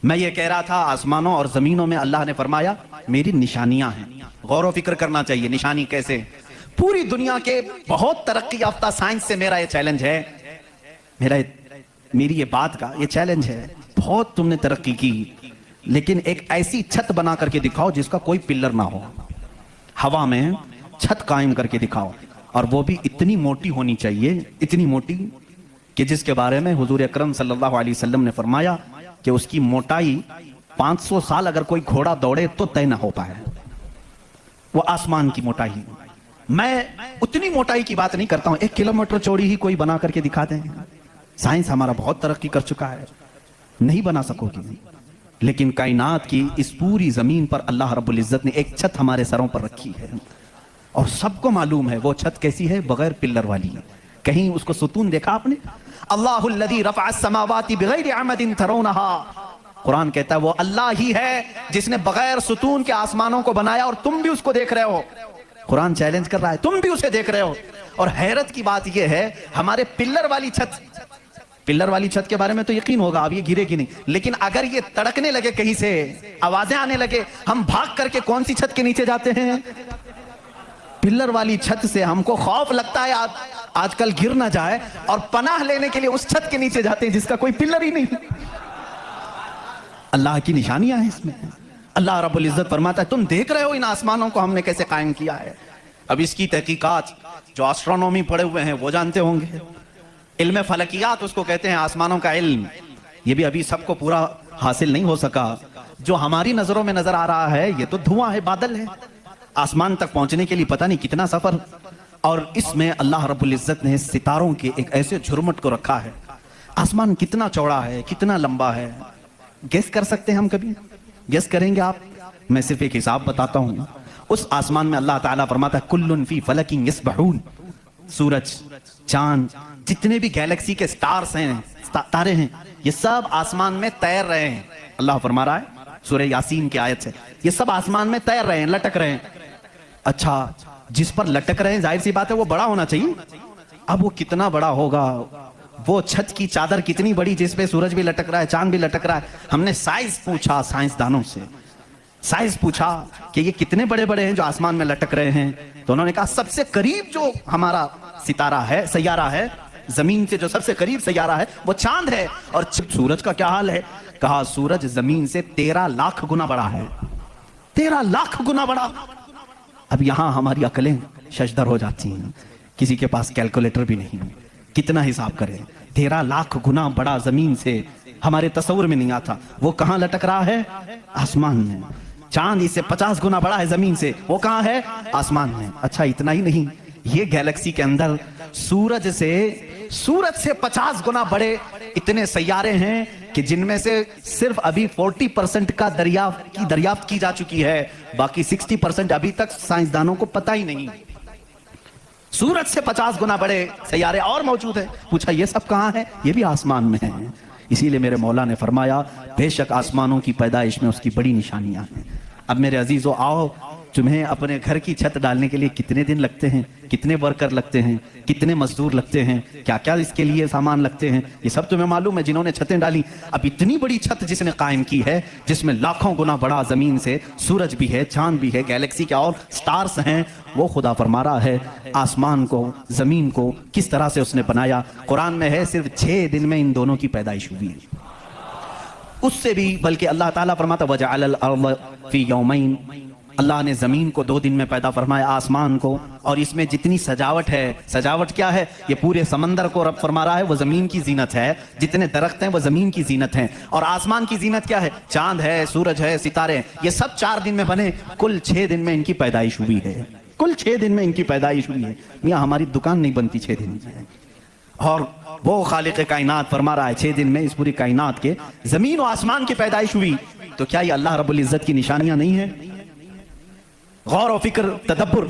میں یہ کہہ رہا تھا آسمانوں اور زمینوں میں اللہ نے فرمایا میری نشانیاں ہیں. غور و فکر کرنا چاہیے. نشانی کیسے؟ پوری دنیا کے بہت ترقی یافتہ سائنس سے میرا یہ چیلنج ہے, میری یہ بات کا یہ چیلنج ہے. بہت تم نے ترقی کی, لیکن ایک ایسی چھت بنا کر کے دکھاؤ جس کا کوئی پلر نہ ہو. ہوا میں چھت قائم کر کے دکھاؤ, اور وہ بھی اتنی موٹی ہونی چاہیے, اتنی موٹی کہ جس کے بارے میں حضور اکرم صلی اللہ علیہ وسلم نے فرمایا کہ اس کی موٹائی 500 سال اگر کوئی گھوڑا دوڑے تو طے نہ ہو پائے. وہ آسمان کی موٹائی. میں اتنی موٹائی کی بات نہیں کرتا ہوں, 1 کلومیٹر چوڑی ہی کوئی بنا کر کے دکھا دیں. سائنس ہمارا بہت ترقی کر چکا ہے, نہیں بنا سکو گی. لیکن کائنات کی اس پوری زمین پر اللہ رب العزت نے ایک چھت ہمارے سروں پر رکھی ہے, اور سب کو معلوم ہے وہ چھت کیسی ہے, بغیر پلر والی. کہیں اس کو ستون دیکھا آپ نے؟ اللہ الذی رفع السماوات بغیر عمد ترونها. قرآن کہتا ہے وہ اللہ ہی ہے جس نے بغیر ستون کے آسمانوں کو بنایا, اور تم بھی اس کو دیکھ رہے ہو. قرآن چیلنج کر رہا ہے, تم بھی اسے دیکھ رہے ہو. اور حیرت کی بات یہ ہے, ہمارے پلر والی چھت کے بارے میں تو یقین ہوگا اب یہ گرے گی نہیں, لیکن اگر یہ تڑکنے لگے, کہیں سے آوازیں آنے لگے, ہم بھاگ کر کے کون سی چھت کے نیچے جاتے ہیں؟ پلر والی چھت سے. ہم کو خوف لگتا ہے آج کل گر نہ جائے, اور پناہ لینے کے لیے اس چھت کے نیچے جاتے ہیں جس کا کوئی پلر ہی نہیں. اللہ کی نشانیاں ہیں اس میں. اللہ رب العزت فرماتا ہے تم دیکھ رہے ہو ان آسمانوں کو ہم نے کیسے قائم کیا ہے. اب اس کی تحقیقات جو ایسٹرونومی پڑھے ہوئے ہیں وہ جانتے ہوں گے. علم فلکیات اس کو کہتے ہیں, آسمانوں کا علم. یہ بھی ابھی سب کو پورا حاصل نہیں ہو سکا. جو ہماری نظروں میں نظر آ رہا ہے یہ تو دھواں ہے, بادل ہے. آسمان تک پہنچنے کے لیے پتہ نہیں کتنا سفر. اور اس میں اللہ رب العزت نے ستاروں کے ایک ایسے جھرمٹ کو رکھا ہے. آسمان کتنا چوڑا ہے, کتنا لمبا ہے, گیس کر سکتے ہیں ہم؟ کبھی گیس کریں گے آپ؟ میں صرف ایک حساب بتاتا ہوں. اس آسمان میں اللہ تعالیٰ فرماتا ہے کلن فی فلک یسبحون. سورج, چاند, جتنے بھی گیلیکسی کے سٹارز ہیں, تارے ہیں, یہ سب آسمان میں تیر رہے ہیں. اللہ فرما رہا ہے سورہ یاسین کی آیت سے, یہ سب آسمان میں تیر رہے ہیں, لٹک رہے ہیں. اچھا, جس پر لٹک رہے ہیں ظاہر سی بات ہے وہ بڑا ہونا چاہیے. اب وہ کتنا بڑا ہوگا؟ وہ چھت کی چادر کتنی بڑی جس پہ سورج بھی لٹک رہا ہے, چاند بھی لٹک رہا ہے. ہم نے سائز پوچھا سائنسدانوں سے, سائز پوچھا کہ یہ کتنے بڑے بڑے ہیں جو آسمان میں لٹک رہے ہیں. تو انہوں نے کہا سب سے قریب جو ہمارا ستارہ ہے, سیارہ ہے, زمین سے جو سب سے قریب سیارہ ہے وہ چاند ہے. اور سورج کا کیا حال ہے؟ کہا سورج زمین سے 13 لاکھ گنا بڑا ہے. 13 لاکھ گنا بڑا. اب یہاں ہماری عقلیں ششدر ہو جاتی ہیں, کسی کے پاس کیلکولیٹر بھی نہیں, کتنا حساب کریں. 13 لاکھ گنا بڑا زمین سے, ہمارے تصور میں نہیں آتا. وہ کہاں لٹک رہا ہے؟ آسمان میں. چاند اس سے 50 گنا بڑا ہے زمین سے, وہ کہاں ہے؟ آسمان میں. اچھا اتنا ہی نہیں, یہ گیلیکسی کے اندر سورج سے 50 گنا بڑے اتنے سیارے ہیں کہ جن میں سے صرف ابھی 40% کا دریافت کی جا چکی ہے, باقی 60% ابھی تک سائنسدانوں کو پتہ ہی نہیں. سورج سے 50 گنا بڑے سیارے اور موجود ہیں. پوچھا یہ سب کہاں ہے؟ یہ بھی آسمان میں ہیں. اسی لیے میرے مولا نے فرمایا بے شک آسمانوں کی پیدائش میں اس کی بڑی نشانیاں ہیں. اب میرے عزیزو آؤ, تمہیں اپنے گھر کی چھت ڈالنے کے لیے کتنے دن لگتے ہیں, کتنے ورکر لگتے ہیں, کتنے مزدور لگتے ہیں, کیا کیا اس کے لیے سامان لگتے ہیں, یہ سب تمہیں معلوم ہے جنہوں نے چھتیں ڈالی. اب اتنی بڑی چھت جس نے قائم کی ہے, جس میں لاکھوں گنا بڑا زمین سے سورج بھی ہے, چاند بھی ہے, گیلیکسی کے اور سٹارز ہیں, وہ خدا فرما رہا ہے آسمان کو, زمین کو کس طرح سے اس نے بنایا. قرآن میں ہے صرف 6 دن میں ان دونوں کی پیدائش ہوئی ہے. اس سے بھی بلکہ اللہ تعالیٰ فرماتا وَجَعَلَ الْأَرْضَ فِي يَوْمَيْنِ. اللہ نے زمین کو 2 دن میں پیدا فرمایا, آسمان کو, اور اس میں جتنی سجاوٹ ہے, سجاوٹ کیا ہے؟ یہ پورے سمندر کو رب فرما رہا ہے وہ زمین کی زینت ہے, جتنے درخت ہیں وہ زمین کی زینت ہیں, اور آسمان کی زینت کیا ہے؟ چاند ہے, سورج ہے, ستارے ہیں. یہ سب 4 دن میں بنے, کل 6 دن میں ان کی پیدائش ہوئی ہے. کل 6 دن میں ان کی پیدائش ہوئی ہے. میاں ہماری دکان نہیں بنتی 6 دن میں, اور وہ خالق کائنات فرما رہا ہے 6 دن میں اس پوری کائنات کے زمین و آسمان کی پیدائش ہوئی. تو کیا یہ اللہ رب العزت کی نشانیاں نہیں ہیں؟ غور و فکر, تدبر